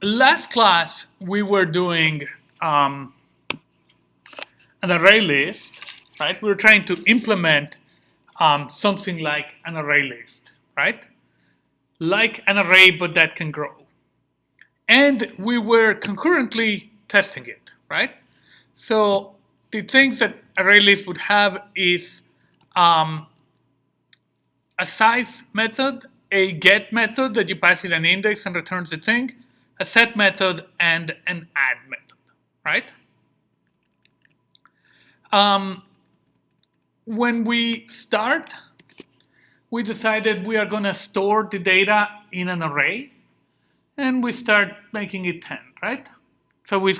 Last class, we were doing an array list, right? We were trying to implement something like an array list, right? Like an array, but that can grow. And we were concurrently testing it, right? So the things that array list would have is a size method, a get method that you pass it an index and returns the thing, a set method, and an add method, right? When we start, we decided we are going to store the data in an array, and we start making it 10, right? So we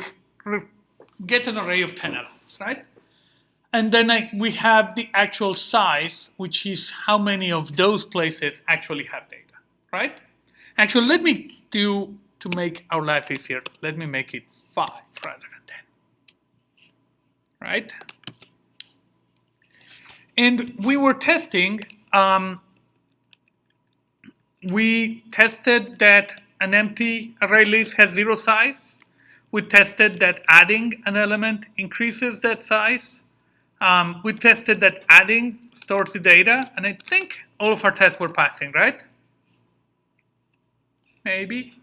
get an array of 10 elements, right? And then we have the actual size, which is how many of those places actually have data, right? Actually, let me do, to make our life easier, let me make it 5 rather than 10, right? And we were testing, we tested that an empty array list has 0 size. We tested that adding an element increases that size. We tested that adding stores the data, and I think all of our tests were passing, right? Maybe.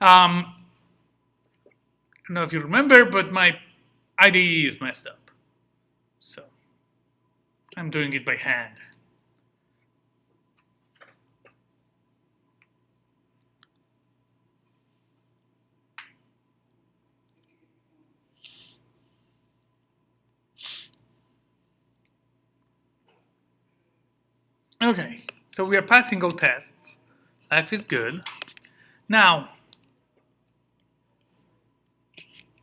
I don't know if you remember, but my IDE is messed up. So I'm doing it by hand. Okay, so we are passing all tests. Life is good. Now,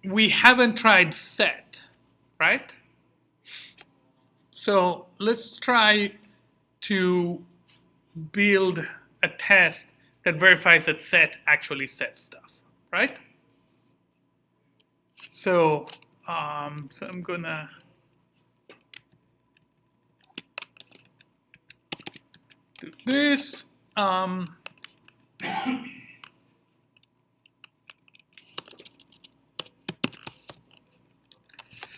we haven't tried set, right? So let's try to build a test that verifies that set actually sets stuff, right? So, I'm gonna do this.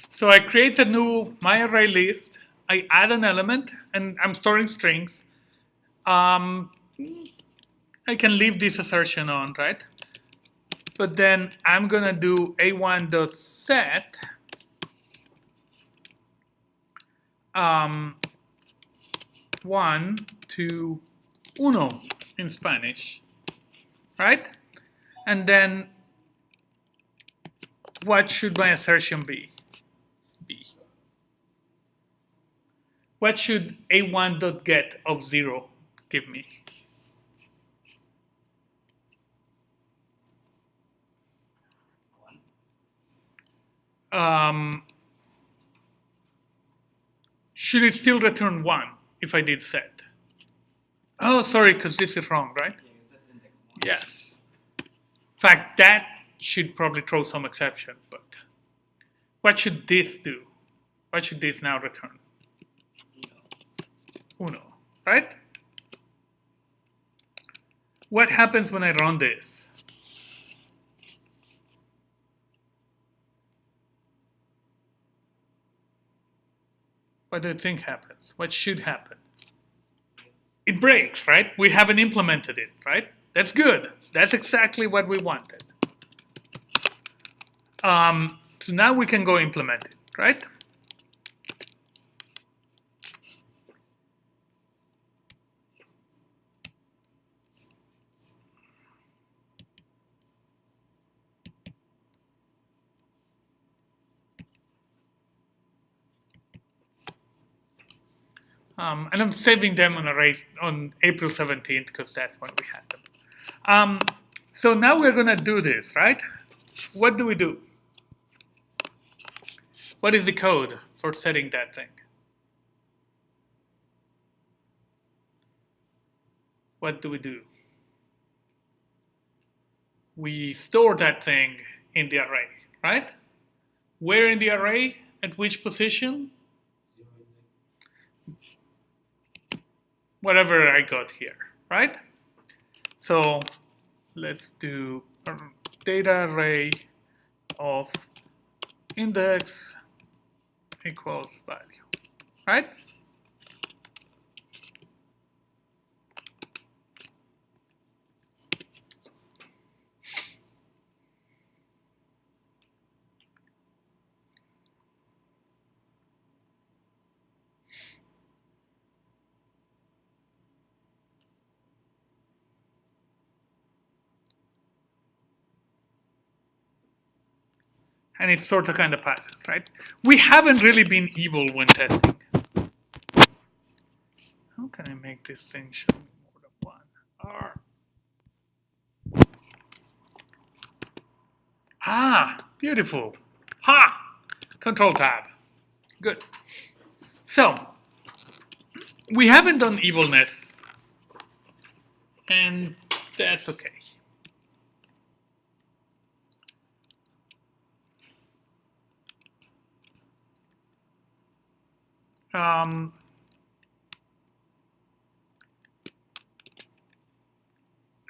So I create a new my array list. I add an element, and I'm storing strings. I can leave this assertion on, right? But then I'm gonna do a1.set one to uno in Spanish, right? And then what should my assertion be? What should a1.get of 0 give me? Should it still return 1 if I did set? Oh, sorry, because this is wrong, right? Yes. In fact, that should probably throw some exception, but what should this do? What should this now return? Uno, right? What happens when I run this? What do you think happens? What should happen? It breaks, right? We haven't implemented it, right? That's good. That's exactly what we wanted. So now we can go implement it, right? And I'm saving them on arrays on April 17th because that's when we had them. So now we're going to do this, right? What do we do? What is the code for setting that thing? What do? We store that thing in the array, right? Where in the array? at which position? Whatever I got here, right? So let's do a data array of index equals value, right? And it sort of kind of passes, right? We haven't really been evil when testing. How can I make this thing show me more than one? R. Ah, beautiful. Ha! Control tab. Good. So, we haven't done evilness, and that's okay.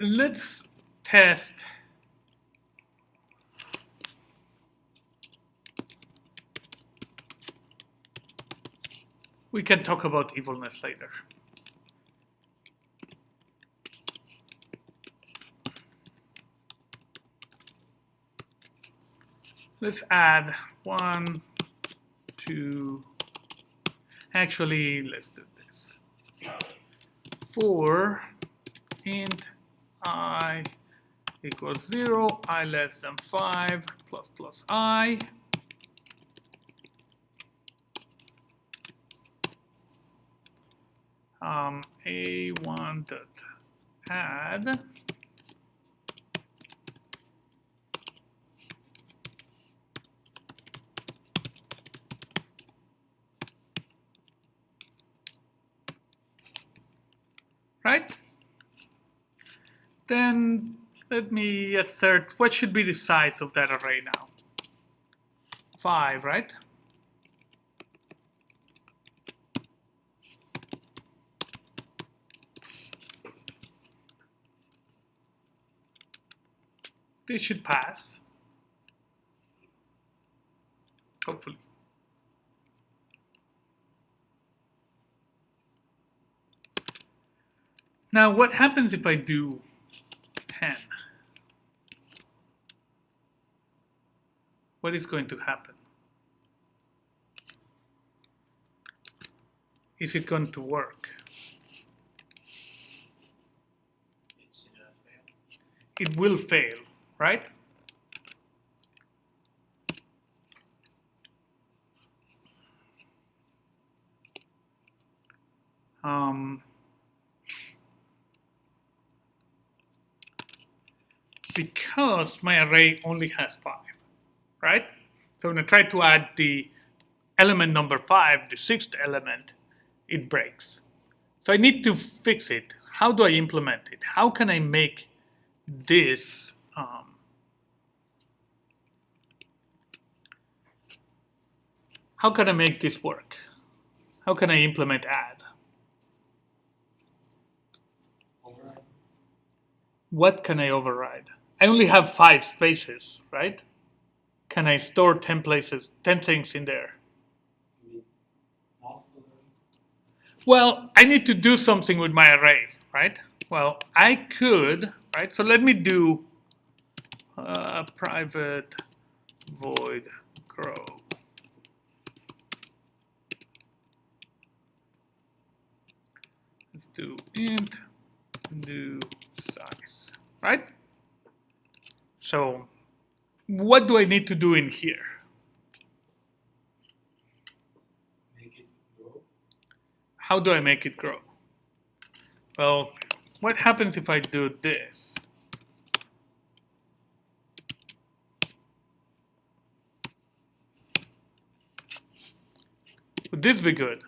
Let's test we can talk about evilness later. Let's add 1, 2, actually let's do this. For int I equals 0, I less than 5, plus plus I. A1 dot add right? Then let me assert what should be the size of that array now. 5, right? This should pass. Hopefully. Now, what happens if I do 10? What is going to happen? Is it going to work? It will fail, right? Because my array only has 5, right? So when I try to add the element number 5, the 6th element, it breaks. So I need to fix it. How do I implement it? How can I make this how can I make this work? How can I implement add? Override. What can I override? I only have 5 spaces, right? Can I store 10 places, 10 things in there? Well, I need to do something with my array, right? Well, I could, right? So let me do private void grow. Let's do int new size, right? So what do I need to do in here? Make it grow. How do I make it grow? Well, what happens if I do this? Would this be good?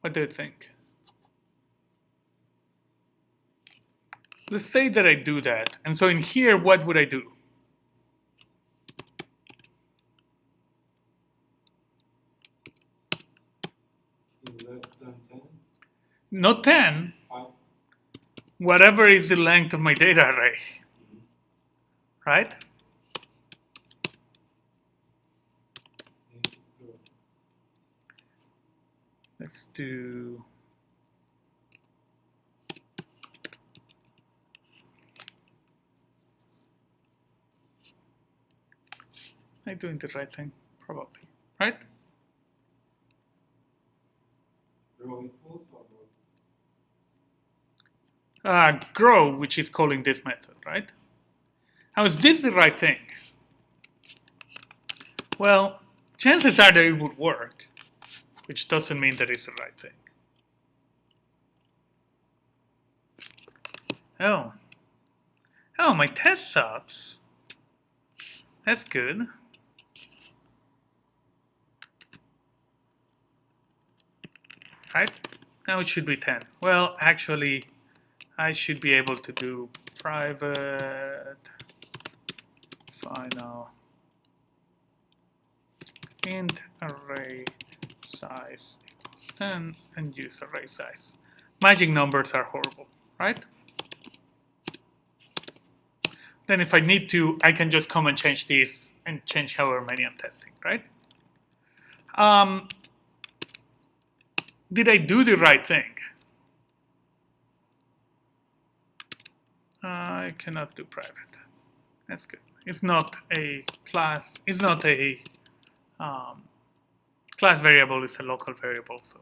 What do you think? let's say that I do that. And so in here, what would I do? Less than 10. Not 10. 5. Whatever is the length of my data array. Right? Make it grow. Let's do. Am I doing the right thing? Probably. Right? Grow equals or Grow, which is calling this method, right? How is this the right thing? Well, chances are that it would work, which doesn't mean that it's the right thing. Oh, my test sucks. That's good. Right? Now it should be 10. Well, actually, I should be able to do private final int array size equals 10 and use array size. Magic numbers are horrible, right? Then if I need to, I can just come and change this and change however many I'm testing, right? Did I do the right thing? I cannot do private. That's good. It's not a class. It's not a class variable. It's a local variable. So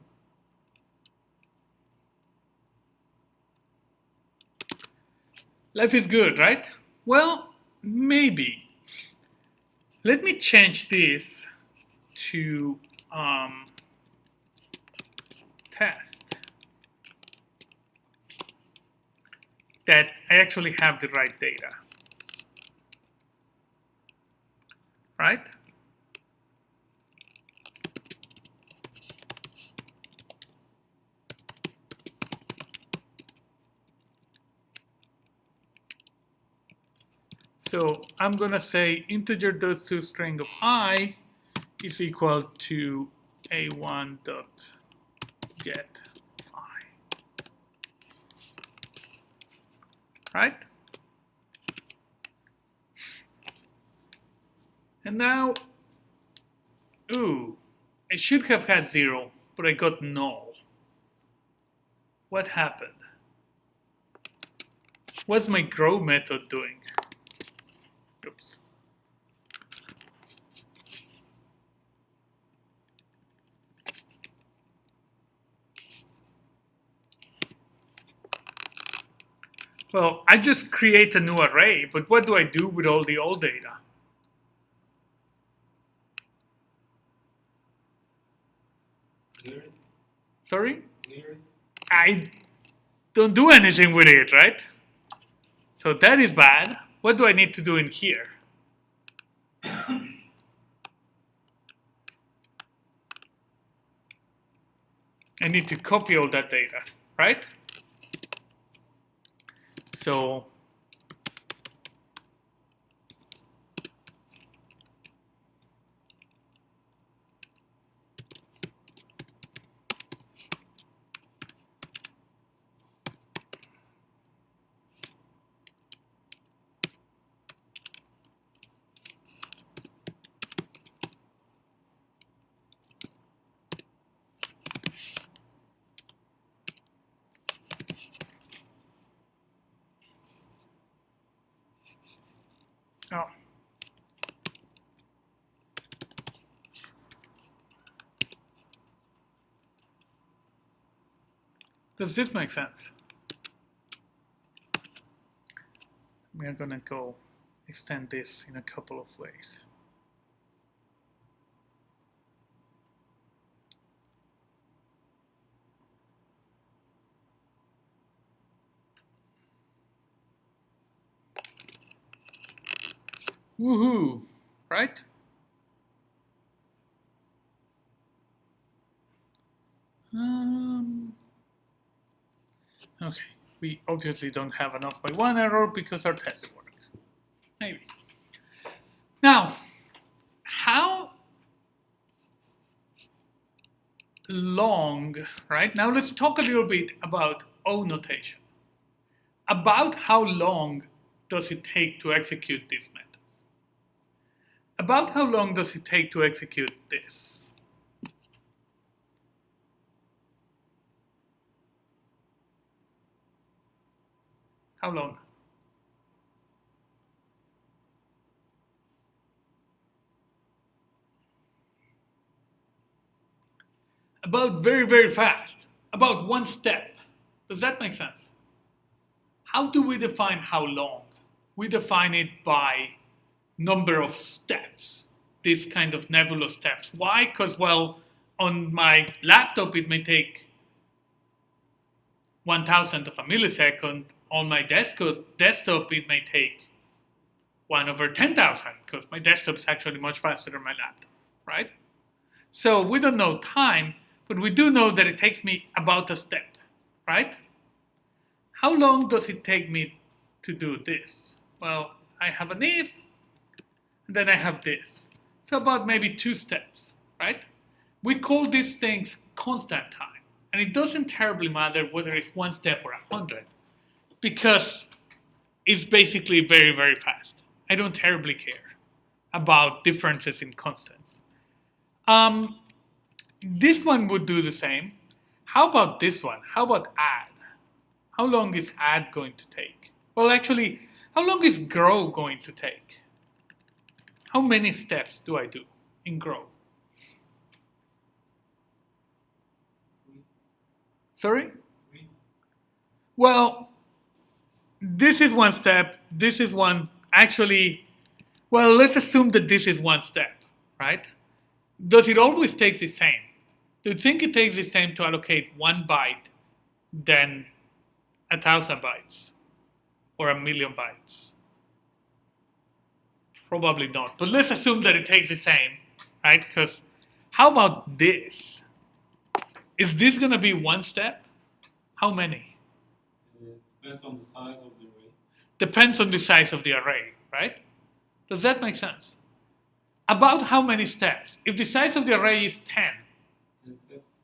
life is good, right? Well, maybe. Let me change this to test that I actually have the right data, right? So I'm going to say integer.toString of I is equal to a1.get I. Right? And now, ooh, I should have had 0, but I got null. What happened? What's my grow method doing? Oops. Well, I just create a new array, but what do I do with all the old data? clear it. Sorry? Clear it. I don't do anything with it, right? So that is bad. What do I need to do in here? I need to copy all that data, right? So oh. Does this make sense? We are gonna go extend this in a couple of ways. Woohoo, right? Okay, We obviously don't have an off by 1 error because our test works. Maybe. Now, how long, right? Now let's talk a little bit about O notation. About how long does it take to execute these methods? About how long does it take to execute this? How long? About very, very fast. About 1 step. Does that make sense? How do we define how long? We define it by number of steps. This kind of nebulous steps. Why? Because, well, on my laptop it may take 1,000th of a millisecond. On my desktop it may take 1/10,000 because my desktop is actually much faster than my laptop, right? So we don't know time, but we do know that it takes me about a step, right? How long does it take me to do this? Well, I have an if, and then I have this. So about maybe 2 steps, right? We call these things constant time. And it doesn't terribly matter whether it's 1 step or 100, because it's basically very, very fast. I don't terribly care about differences in constants. This one would do the same. How about this one? How about add? How long is add going to take? Well, actually, how long is grow going to take? How many steps do I do in grow? Sorry? Well, this is 1 step. This is one. Actually, well, let's assume that this is 1 step, right? Does it always take the same? Do you think it takes the same to allocate 1 byte than 1,000 bytes or 1,000,000 bytes? Probably not. But let's assume that it takes the same, right? Because how about this? Is this going to be 1 step? How many? Depends on the size of the array. Depends on the size of the array, right? Does that make sense? About how many steps? If the size of the array is 10, 10 steps.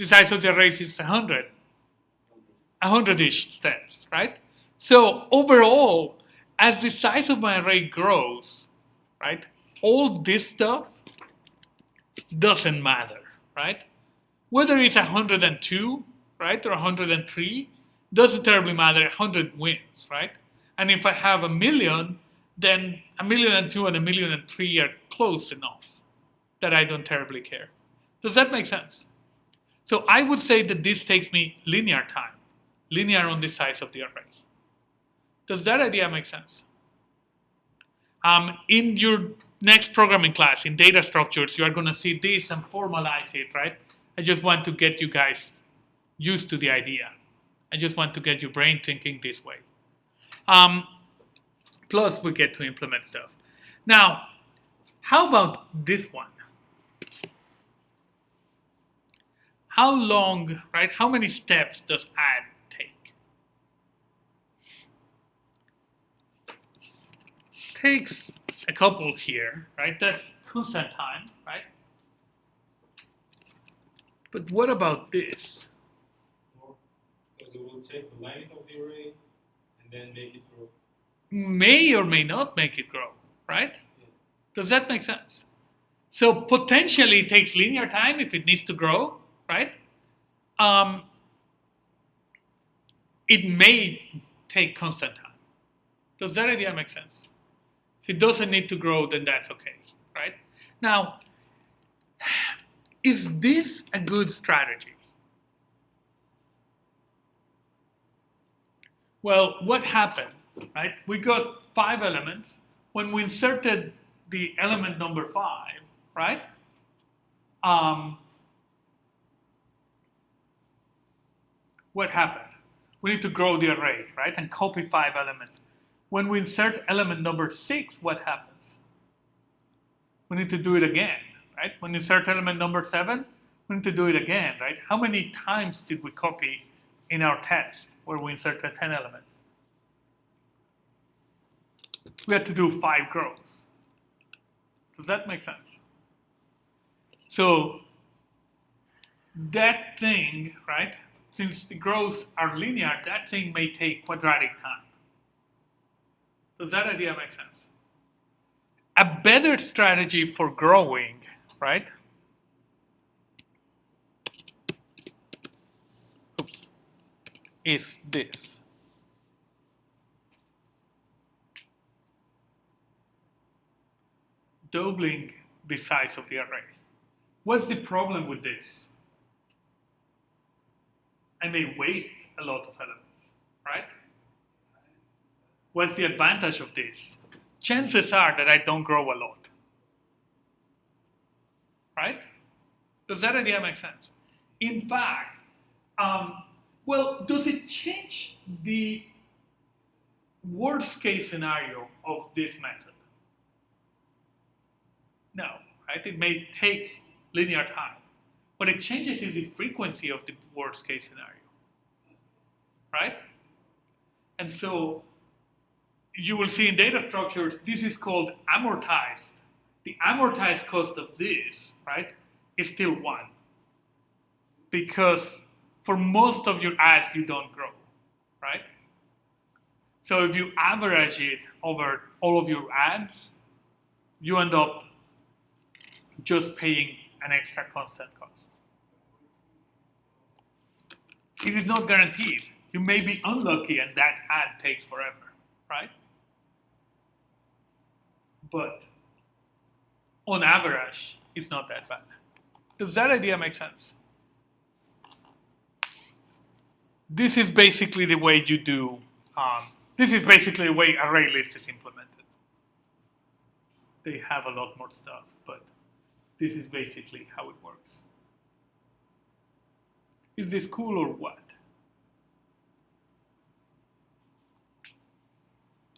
the size of the array is 100, 100-ish steps, right? So overall, as the size of my array grows, right, all this stuff doesn't matter, right? Whether it's 102, right, or 103, doesn't terribly matter. 100 wins, right? And if I have 1,000,000, then 1,002,000 and 1,003,000 are close enough that I don't terribly care. Does that make sense? So I would say that this takes me linear time, linear on the size of the array. Does that idea make sense? In your next programming class, in data structures, you are going to see this and formalize it, right? I just want to get you guys used to the idea. I just want to get your brain thinking this way. Plus, we get to implement stuff. Now, how about this one? How long, right? How many steps does add take? Takes a couple here, right? That's constant time, right? But what about this? Because it will take the length of the array and then make it grow. May or may not make it grow, right? Yeah. Does that make sense? So potentially it takes linear time if it needs to grow, right? It may take constant time. Does that idea make sense? If it doesn't need to grow, then that's okay, right? Now, is this a good strategy? Well, what happened, right? We got 5 elements. When we inserted the element number 5, right? What happened? We need to grow the array, right? And copy 5 elements. When we insert element number 6, what happens? We need to do it again, right? When we insert element number 7, we need to do it again, right? How many times did we copy in our test where we inserted 10 elements. We had to do 5 grows. Does that make sense? So that thing, right, since the grows are linear, that thing may take quadratic time. Does that idea make sense? A better strategy for growing, right, is this. Doubling the size of the array. What's the problem with this? I may waste a lot of elements, right? What's the advantage of this? Chances are that I don't grow a lot, right? Does that idea make sense? In fact, well, does it change the worst case scenario of this method? No, right? It may take linear time. What it changes is the frequency of the worst case scenario, right? And so you will see in data structures, this is called amortized. The amortized cost of this, right, is still 1. Because for most of your ads, you don't grow, right? So if you average it over all of your ads, you end up just paying an extra constant cost. It is not guaranteed. You may be unlucky and that ad takes forever, right? But on average, it's not that bad. Does that idea make sense? This is basically the way you do, this is basically the way ArrayList is implemented. They have a lot more stuff, but this is basically how it works. Is this cool or what?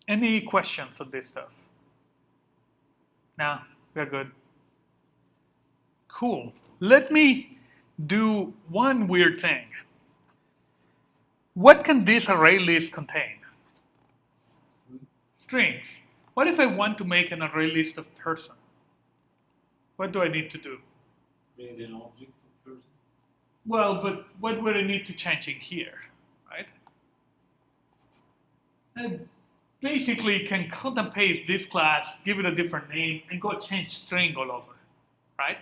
Any questions on this stuff? No, we're good. Cool. Let me do one weird thing. What can this array list contain? Strings. What if I want to make an array list of person? What do I need to do? Create an object of person. Well, but what would I need to change in here, right? I basically can cut and paste this class, give it a different name, and go change string all over, right?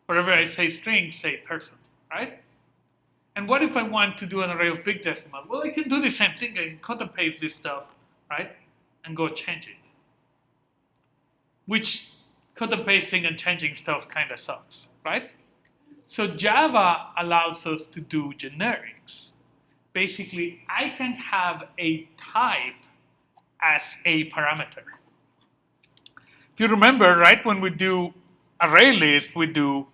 Wherever I say string, say person, right? And what if I want to do an array of big decimal? Well, I can do the same thing. I can cut and paste this stuff, right? And go change it. Which cut and pasting and changing stuff kind of sucks, right? So Java allows us to do generics. Basically, I can have a type as a parameter. If you remember, right, when we do array list, we do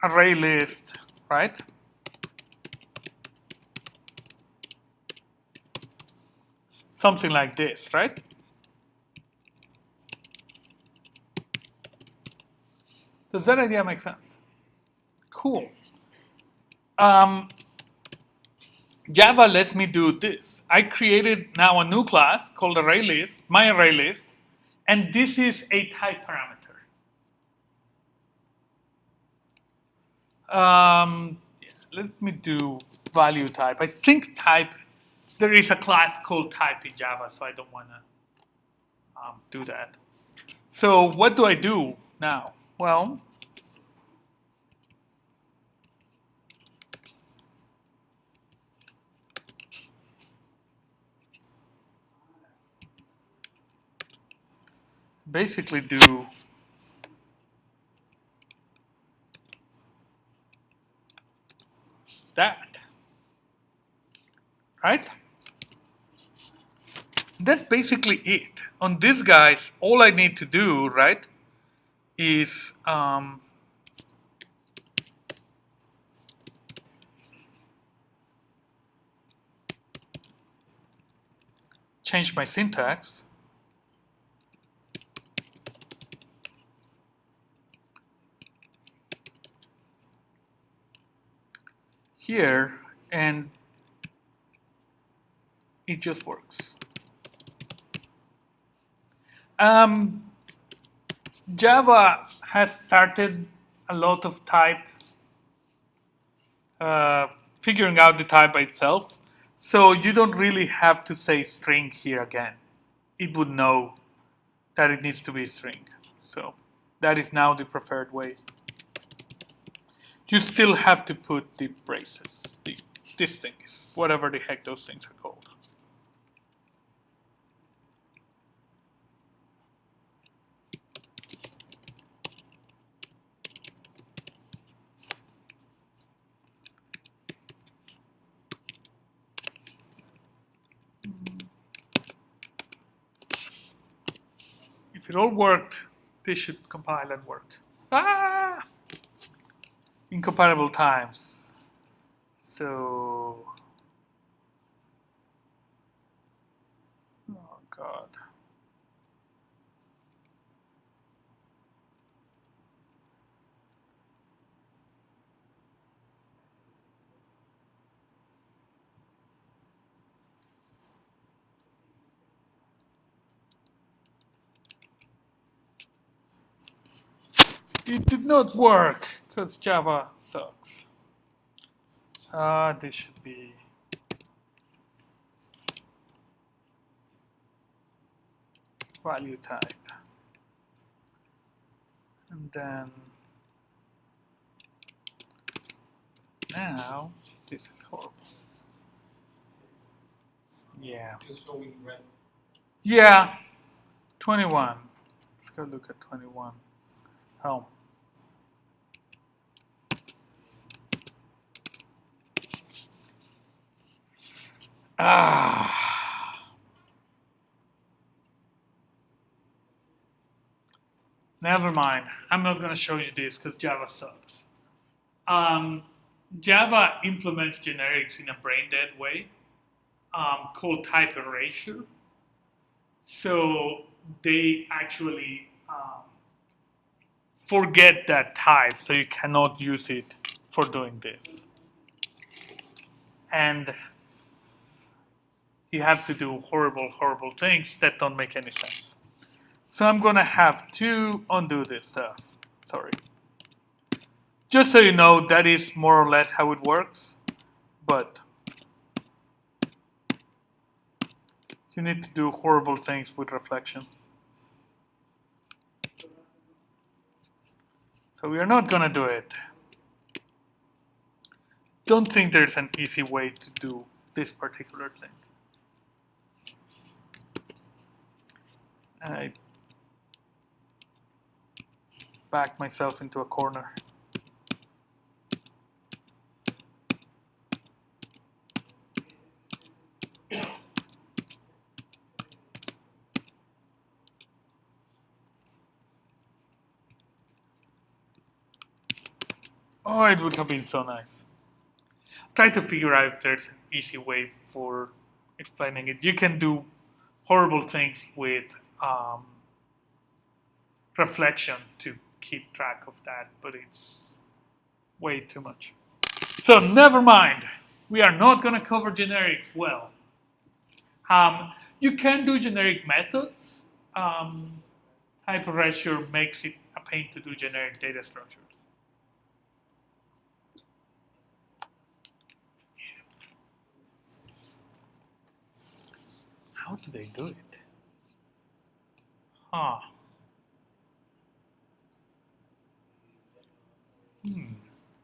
array list, right? Something like this, right? Does that idea make sense? Cool. Java lets me do this. I created now a new class called ArrayList, my ArrayList, and this is a type parameter. Let me do value type. I think type, there is a class called type in Java, so I don't want to do that. So what do I do now? Well, basically do that, right? That's basically it. On these guys, all I need to do, right, is change my syntax. here, and it just works. Java has started a lot of type, figuring out the type by itself. So you don't really have to say string here again. It would know that it needs to be string. So that is now the preferred way. You still have to put the braces, these things, whatever the heck those things are called. If it all worked, this should compile and work. Ah! Incompatible times. So, oh God. It did not work because Java sucks. This should be value type. And then now this is horrible. Yeah. Just showing red. Yeah. 21. Let's go look at 21. Home. Never mind. I'm not going to show you this because Java sucks. Java implements generics in a brain-dead way called type erasure. So they actually forget that type, so you cannot use it for doing this. And you have to do horrible, horrible things that don't make any sense. So I'm going to have to undo this stuff. Sorry. Just so you know, that is more or less how it works. But you need to do horrible things with reflection. So we are not going to do it. Don't think there's an easy way to do this particular thing. I back myself into a corner. Oh, it would have been so nice. Try to figure out if there's an easy way for explaining it. You can do horrible things with reflection to keep track of that, but it's way too much. So never mind. We are not going to cover generics well. You can do generic methods. Type erasure makes it a pain to do generic data structures. How do they do it? Huh.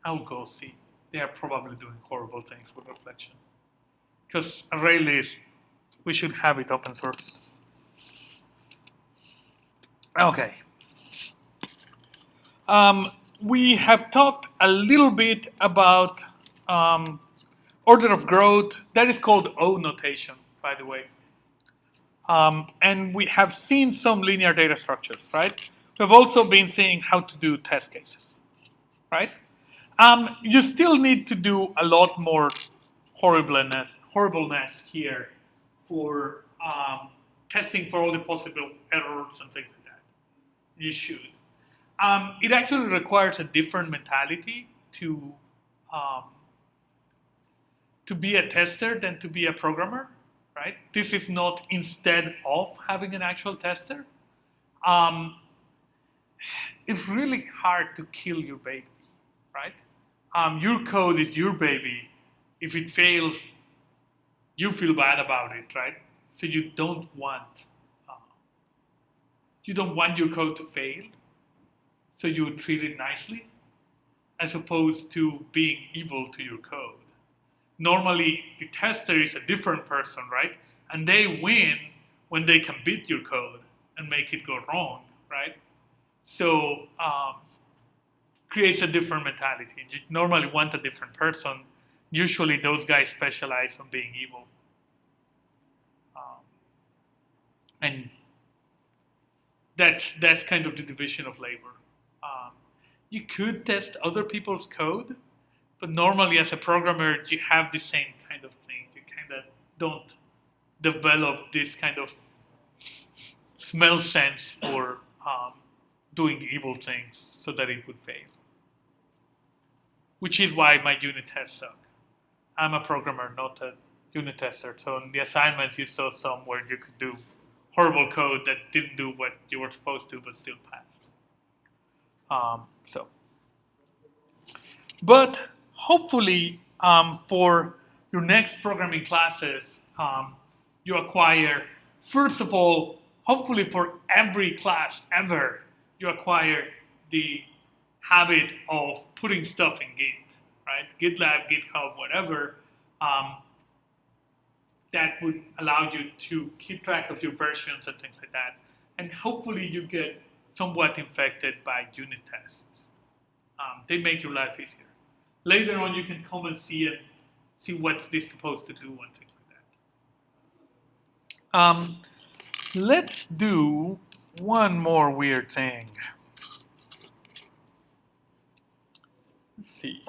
I'll go see. They are probably doing horrible things with reflection. Because array list, we should have it open source. Okay. We have talked a little bit about order of growth. That is called O notation, by the way. And we have seen some linear data structures, right? We've also been seeing how to do test cases, right? You still need to do a lot more horribleness here for testing for all the possible errors and things like that. You should. It actually requires a different mentality to to be a tester than to be a programmer, right? This is not instead of having an actual tester. It's really hard to kill your baby, right? Your code is your baby. If it fails, you feel bad about it, right? So uh, you don't want your code to fail. So you would treat it nicely, as opposed to being evil to your code. Normally, the tester is a different person, right? And they win when they can beat your code and make it go wrong, right? So creates a different mentality. You normally want a different person. Usually, those guys specialize on being evil, and that's kind of the division of labor. Um, you could test other people's code, but normally as a programmer, you have the same kind of thing. You kind of don't develop this kind of smell sense for doing evil things so that it would fail. Which is why my unit tests suck. I'm a programmer, not a unit tester. So in the assignments, you saw some where you could do horrible code that didn't do what you were supposed to, but still passed. But hopefully, for your next programming classes, you acquire, first of all, hopefully for every class ever, you acquire the habit of putting stuff in Git, right? GitLab, GitHub, whatever. That would allow you to keep track of your versions and things like that. And hopefully you get somewhat infected by unit tests. They make your life easier. Later on, you can come and see what's this supposed to do and things like that. Let's do one more weird thing. Let's see.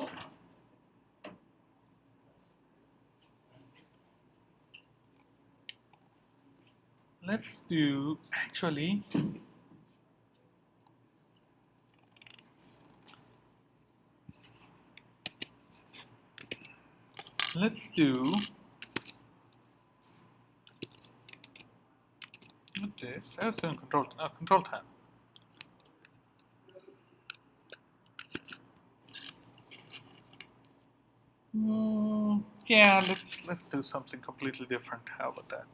Let's do, actually, let's do, what's this? I was doing control tab. Yeah, let's do something completely different. How about that?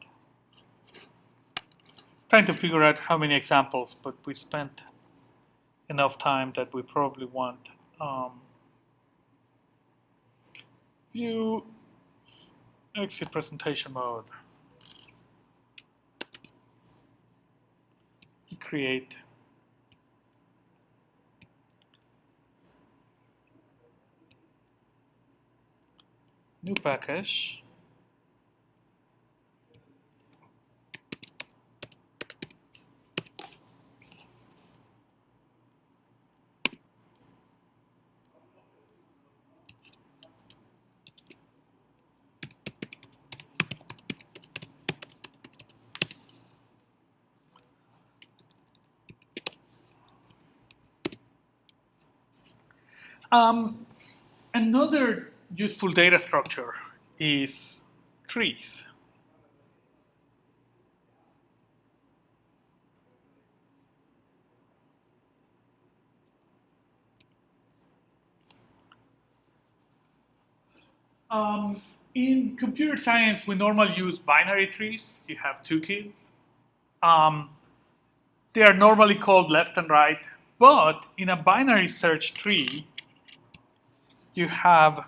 Trying to figure out how many examples, but we spent enough time that we probably want view exit presentation mode. Create new package. Another useful data structure is trees. In computer science, we normally use binary trees. You have two kids. They are normally called left and right, but in a binary search tree, you have,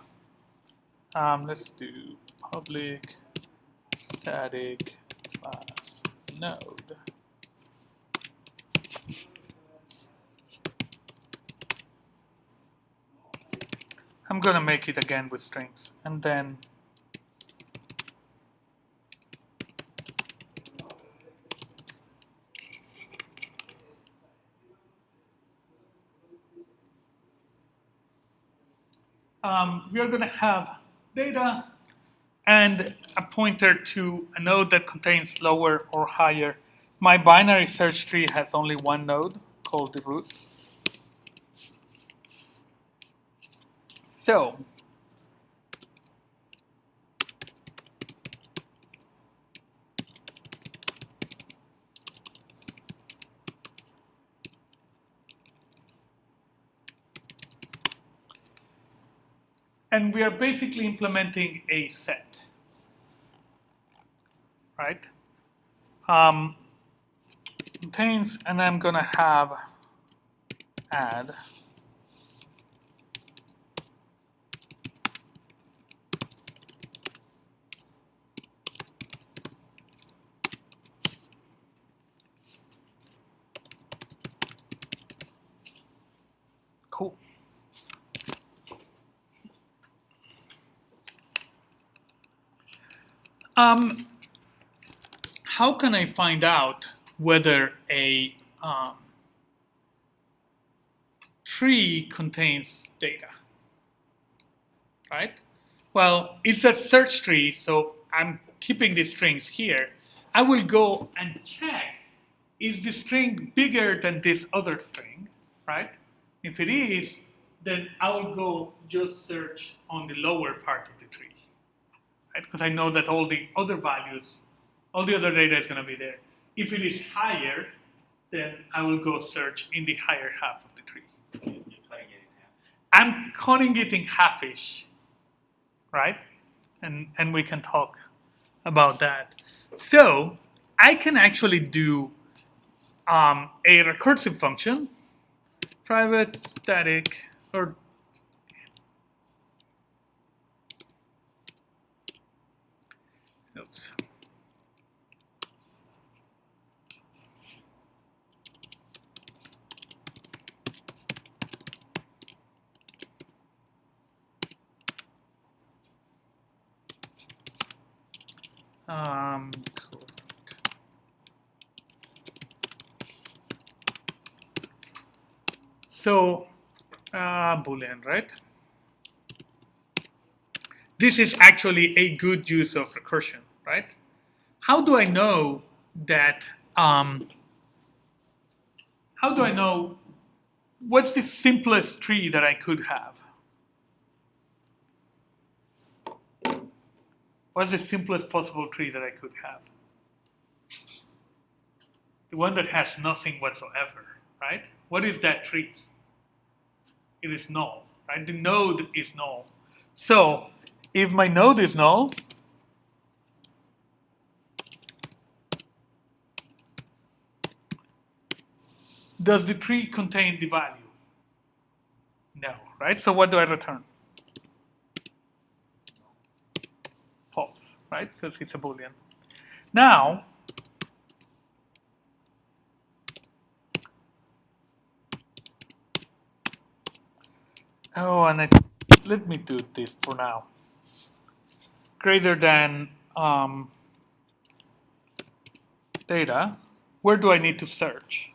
let's do public static class node. I'm going to make it again with strings, and then we are going to have data and a pointer to a node that contains lower or higher. My binary search tree has only one node called the root. So And we are basically implementing a set, right? Contains, and I'm going to have add cool. How can I find out whether a tree contains data, right? Well, it's a search tree, so I'm keeping the strings here. I will go and check, is the string bigger than this other string, right? If it is, then I will go just search on the lower part of the tree, right? Because I know that all the other values, all the other data is going to be there. If it is higher, then I will go search in the higher half of the tree. You're cutting it in half. I'm cutting it in half-ish, right? And we can talk about that. So I can actually do a recursive function, private static, or oops. Cool. So, Boolean, right? This is actually a good use of recursion, right? How do I know that? How do I know what's the simplest tree that I could have? What's the simplest possible tree that I could have? The one that has nothing whatsoever, right? What is that tree? It is null, right? The node is null. So if my node is null, does the tree contain the value? No, right? So what do I return? False, right? Because it's a Boolean. Now, let me do this for now. Greater than data. Where do I need to search?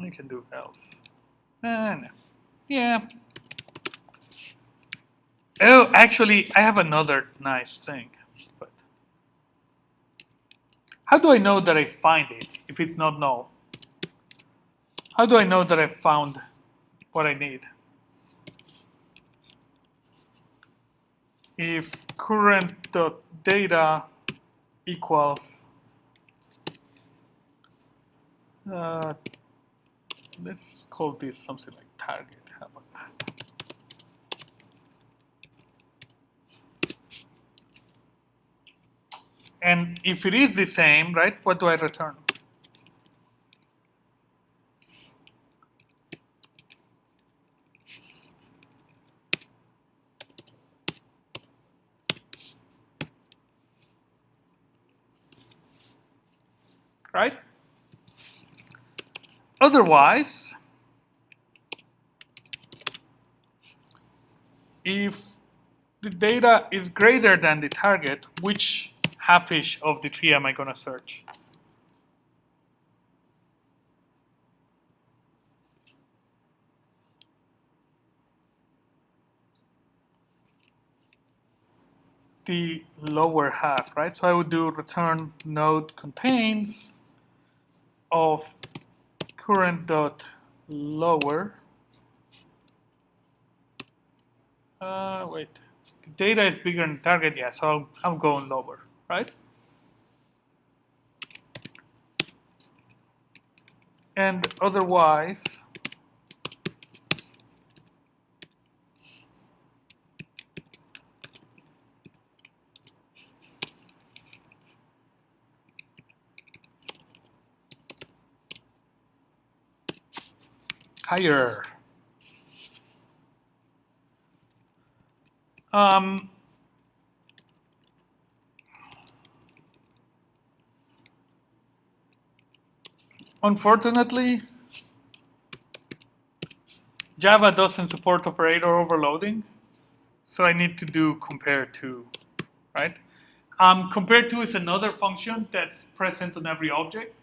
I can do else. No. Yeah. Oh, actually, I have another nice thing. But how do I know that I find it if it's not null? How do I know that I found what I need? If current.data equals, let's call this something like target. How about that? And if it is the same, right, what do I return? Right? Otherwise, if the data is greater than the target, which half-ish of the tree am I going to search? The lower half, right? So I would do return node contains of current dot lower. Wait, the data is bigger than target, yeah, so I'm going lower, right? And otherwise, higher. Unfortunately, Java doesn't support operator overloading, so I need to do compare to, right? Compare to is another function that's present on every object.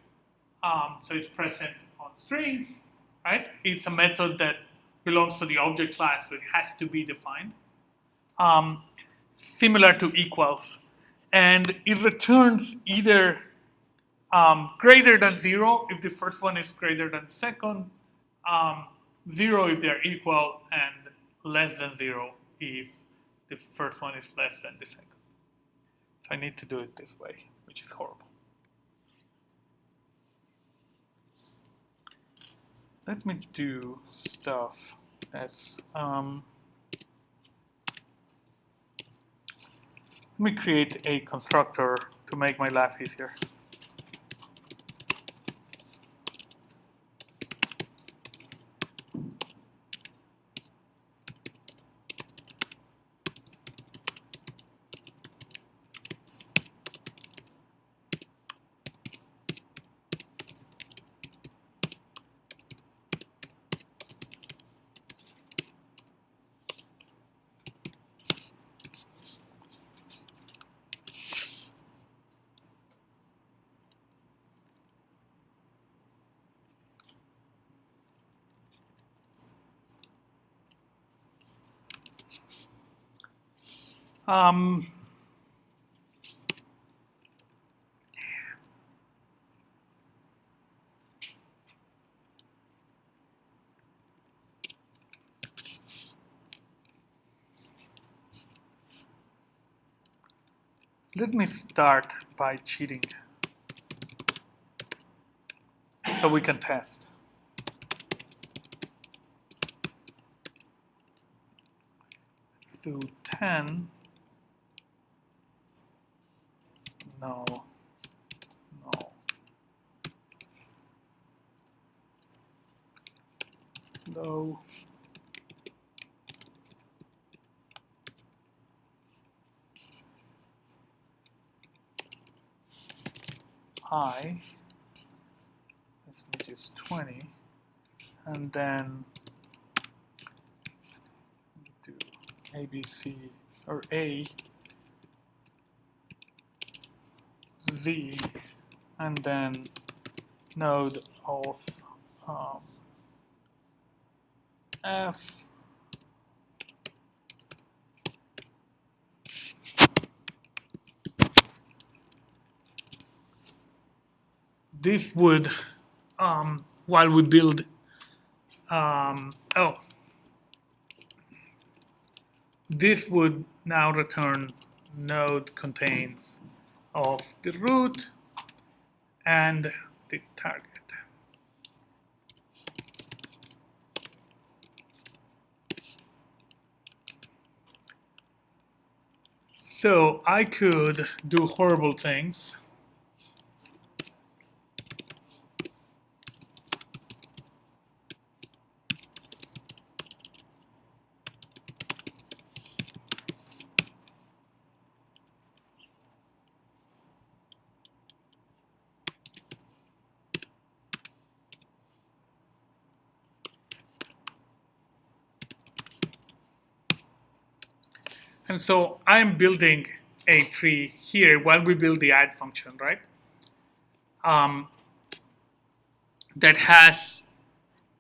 So it's present on strings, right? It's a method that belongs to the object class, so it has to be defined. Similar to equals. And it returns either greater than 0 if the first one is greater than the second, 0 if they're equal, and less than 0 if the first one is less than the second. So I need to do it this way, which is horrible. Let me do stuff that's, let me create a constructor to make my life easier. Let me start by cheating so we can test. Let's do 10. No. No. Low. High. Let's make this 20. And then do A, B, C, or A, Z, and then node of F. This would, while we build, this would now return node contains of the root and the target. So I could do horrible things. And so I'm building a tree here while we build the add function, right? That has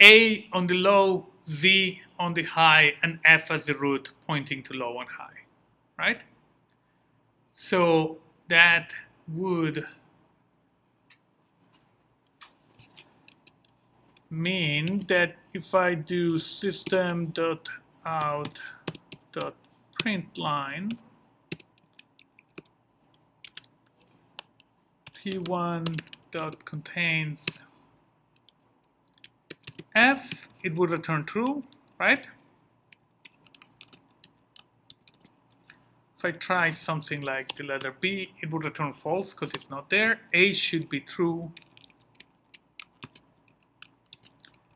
A on the low, Z on the high, and F as the root pointing to low and high, right? So that would mean that if I do system.out.println t1.contains F, it would return true, right? If I try something like the letter B, it would return false because it's not there. A should be true.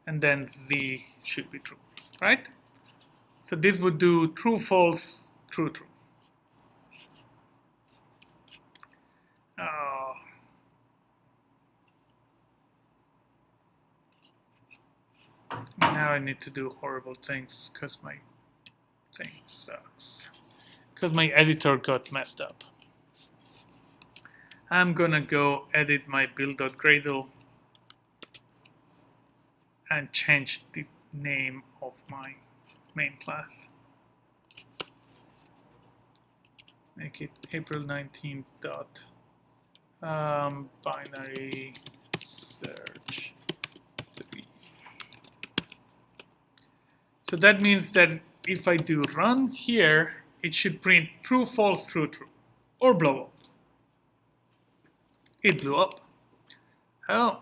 and then Z should be true, right? So this would do true, false, true, true. Now I need to do horrible things because my thing sucks. Because my editor got messed up. I'm gonna go edit my build.gradle and change the name of my main class. Make it April19 dot binary search 3. So that means that if I do run here, it should print true, false, true, true, or blow up. It blew up. Oh.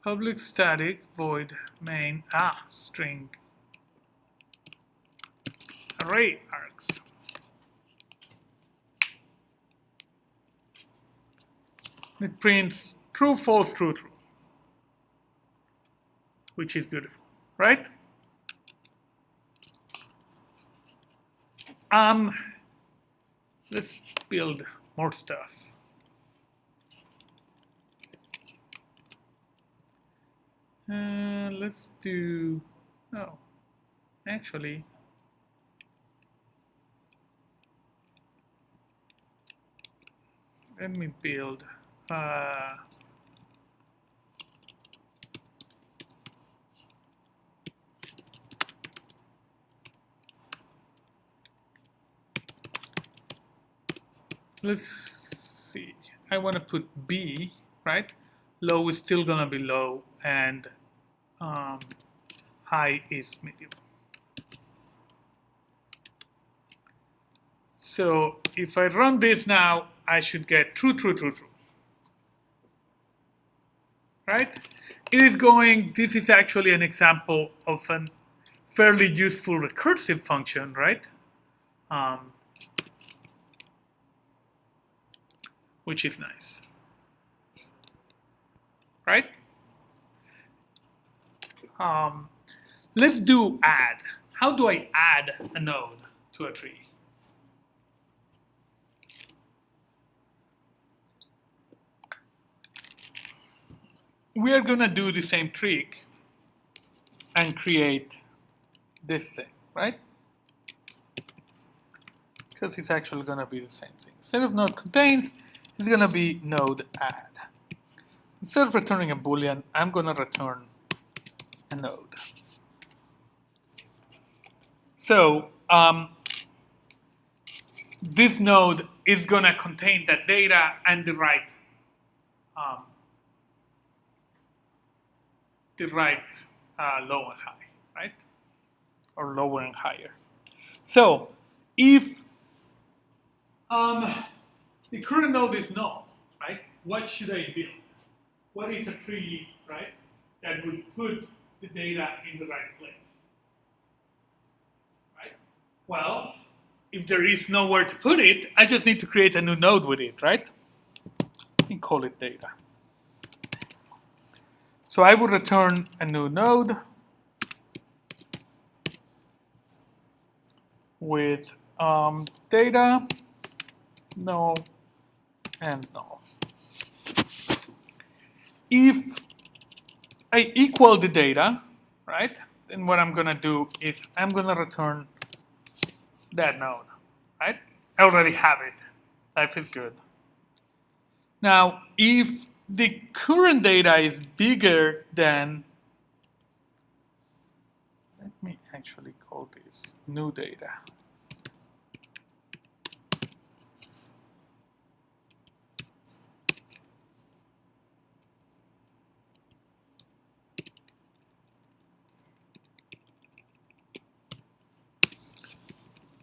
Public static void main string array args. It prints true, false, true, true, which is beautiful, right? Let's build more stuff. Let's do, actually, let me build let's see, I want to put B, right? Low is still gonna be low, and high is medium. So if I run this now, I should get true, true, true, true. Right? It is going, this is actually an example of a fairly useful recursive function, right? Which is nice. Right? Let's do add. How do I add a node to a tree? We are going to do the same trick and create this thing, right? Because it's actually going to be the same thing. Instead of node contains, it's going to be node add. Instead of returning a Boolean, I'm going to return a node. So this node is going to contain that data and the right low and high, right? Or lower and higher. So if the current node is null, right? What should I build? What is a tree, right, that would put the data in the right place? Right? Well, if there is nowhere to put it, I just need to create a new node with it, right? And call it data. So I would return a new node with data, null, and null. If I equal the data, right, then what I'm going to do is I'm going to return that node, right? I already have it. Life is good. Now, if the current data is bigger than, let me actually call this new data.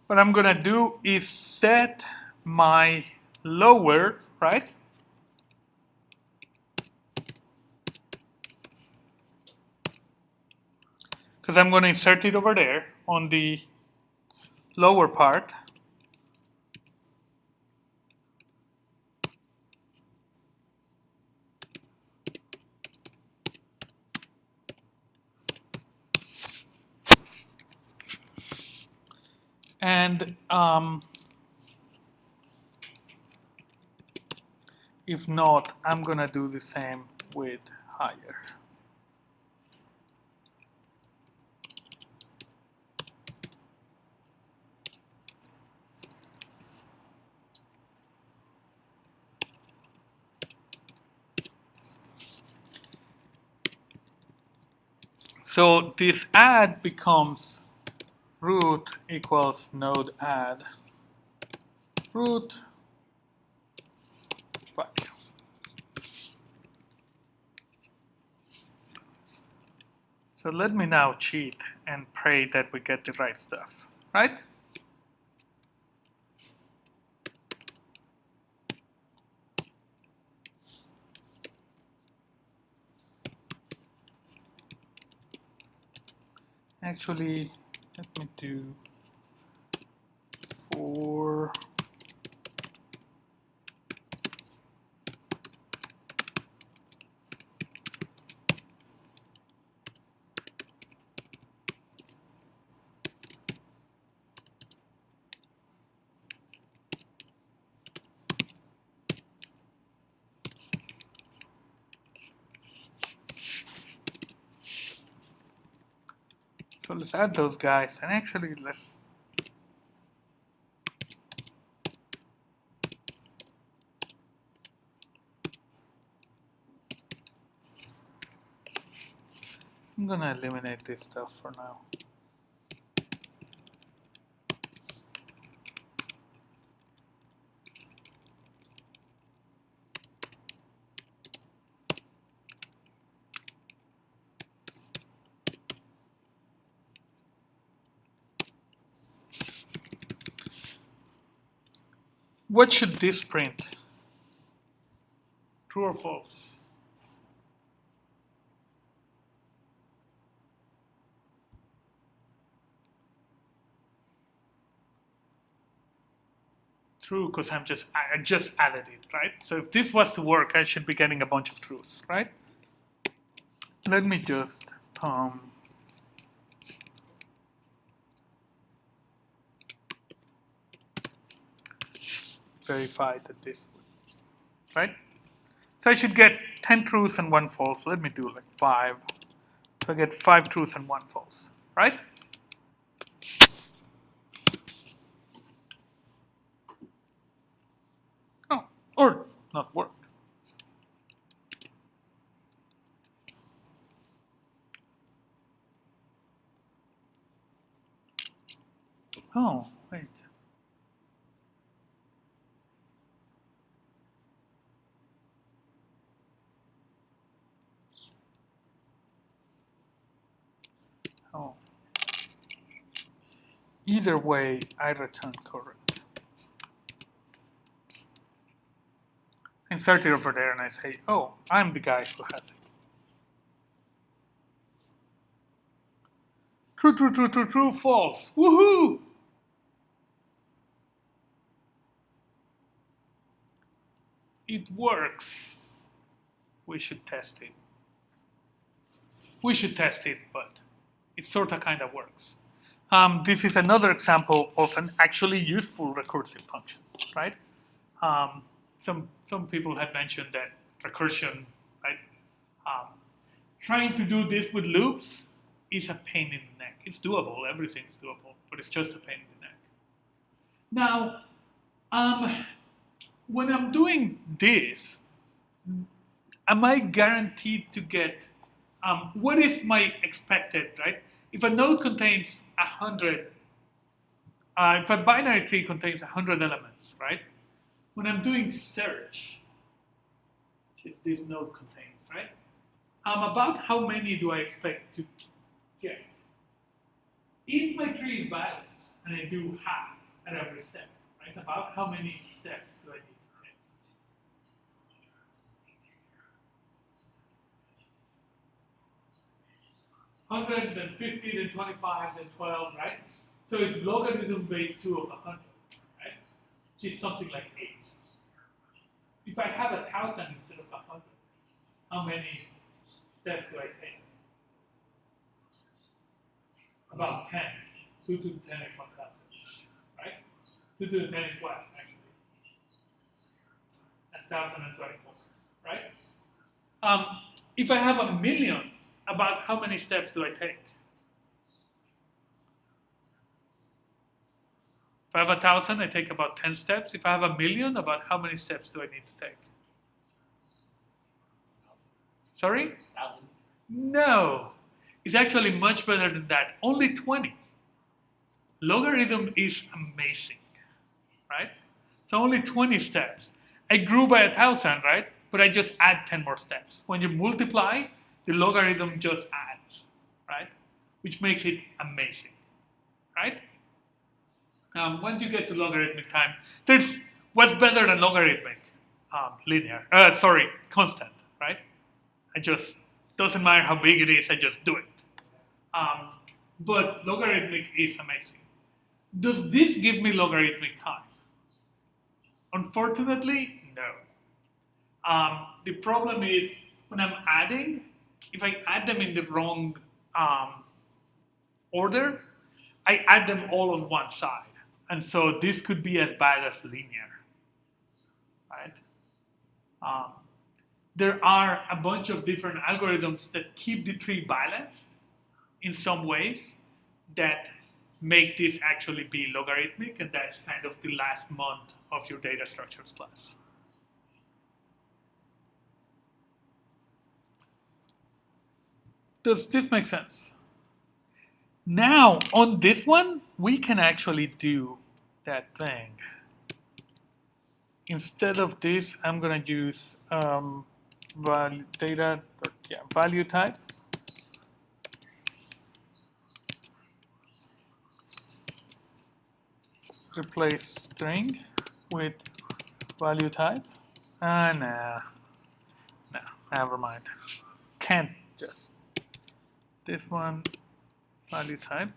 What I'm going to do is set my lower, right? Because I'm going to insert it over there on the lower part. And if not, I'm gonna do the same with higher. So this add becomes root equals node add root value. So let me now cheat and pray that we get the right stuff, right? Actually, let me do 4. So let's add those guys, and actually let's I'm gonna eliminate this stuff for now. What should this print? True or false? True, because I just added it, right? So if this was to work, I should be getting a bunch of truths, right? Let me just verify that this, right? So I should get 10 truths and 1 false. Let me do like 5. So I get 5 truths and 1 false, right? Oh, or not work. Oh, wait. Oh. Either way, I return correct. I insert it over there and I say, oh, I'm the guy who has it. True, true, true, true, true, false. Woohoo! It works. We should test it. We should test it, but it sort of kind of works. This is another example of an actually useful recursive function, right? Some people had mentioned that recursion, right? Trying to do this with loops is a pain in the neck. It's doable, everything's doable, but it's just a pain in the neck. Now, when I'm doing this, am I guaranteed to get, what is my expected, right? If a node contains 100, if a binary tree contains 100 elements, right? When I'm doing search, which this node contains, right? About how many do I expect to get? If my tree is balanced and I do half at every step, right? About how many steps do I need to take? 100, then 50, then 25, then 12, right? So it's logarithm base 2 of 100, right? Which is something like 8. If I have 1,000 instead of 100, how many steps do I take? About 10. 2 to the 10 is 1,000. 2 to the 10 is what, actually? 1,024, right? If I have a million, about how many steps do I take? If I have 1,000, I take about 10 steps. If I have a million, about how many steps do I need to take? Sorry? 1,000. No. It's actually much better than that. Only 20. Logarithm is amazing, right? So only 20 steps. I grew by 1,000, right? But I just add 10 more steps. When you multiply, the logarithm just adds, right? Which makes it amazing, right? Once you get to logarithmic time, there's what's better than logarithmic? Linear. Constant, right? I just doesn't matter how big it is. I just do it. But logarithmic is amazing. Does this give me logarithmic time? Unfortunately, no. The problem is when I'm adding, if I add them in the wrong order, I add them all on one side. And so this could be as bad as linear, right? There are a bunch of different algorithms that keep the tree balanced in some ways that make this actually be logarithmic, and that's kind of the last month of your data structures class. Does this make sense? Now, on this one, we can actually do that thing. Instead of this, I'm going to use value type. Replace string with value type. No, never mind. Can't just. This one, value type.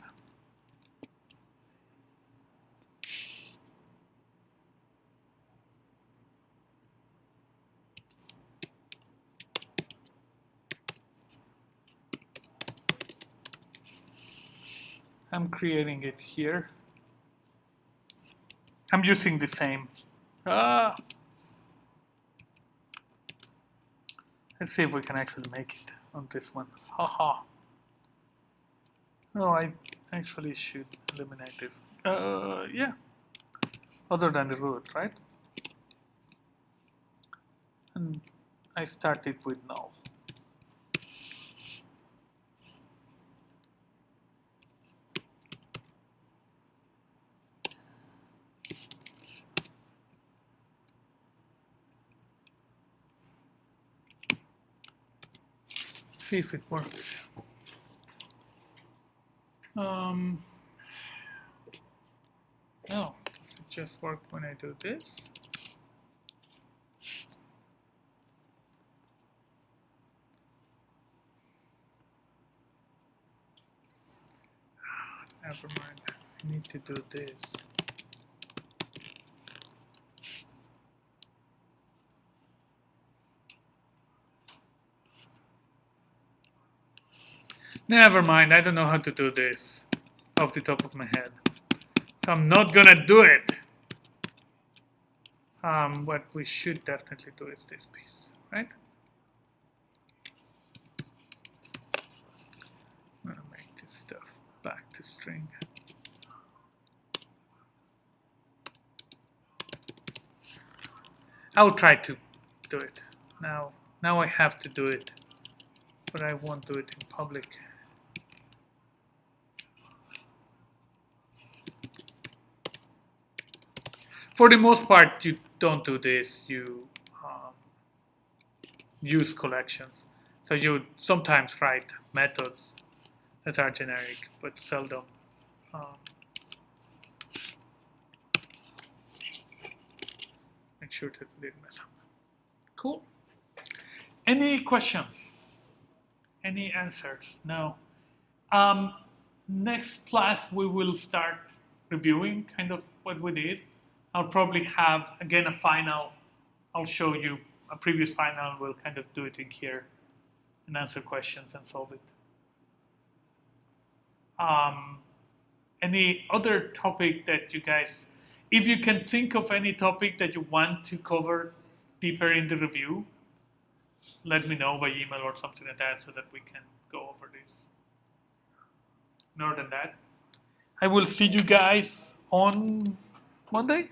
I'm creating it here. I'm using the same. Let's see if we can actually make it on this one. Haha. Oh, I actually should eliminate this. Yeah. Other than the root, right? And I started with null. See if it works. No, does it just work when I do this? Never mind, I need to do this. Never mind, I don't know how to do this off the top of my head. So I'm not gonna do it. What we should definitely do is this piece, right? I'm gonna make this stuff back to string. I'll try to do it. Now I have to do it, but I won't do it in public. For the most part, you don't do this. You use collections. So you sometimes write methods that are generic, but seldom. Make sure that we didn't mess up. Cool. Any questions? Any answers? No. Next class, we will start reviewing kind of what we did. I'll probably have, again, a final. I'll show you a previous final. We'll kind of do it in here and answer questions and solve it. Any other topic that you guys, If you can think of any topic that you want to cover deeper in the review, let me know by email or something like that so that we can go over this. More than that, I will see you guys on Monday.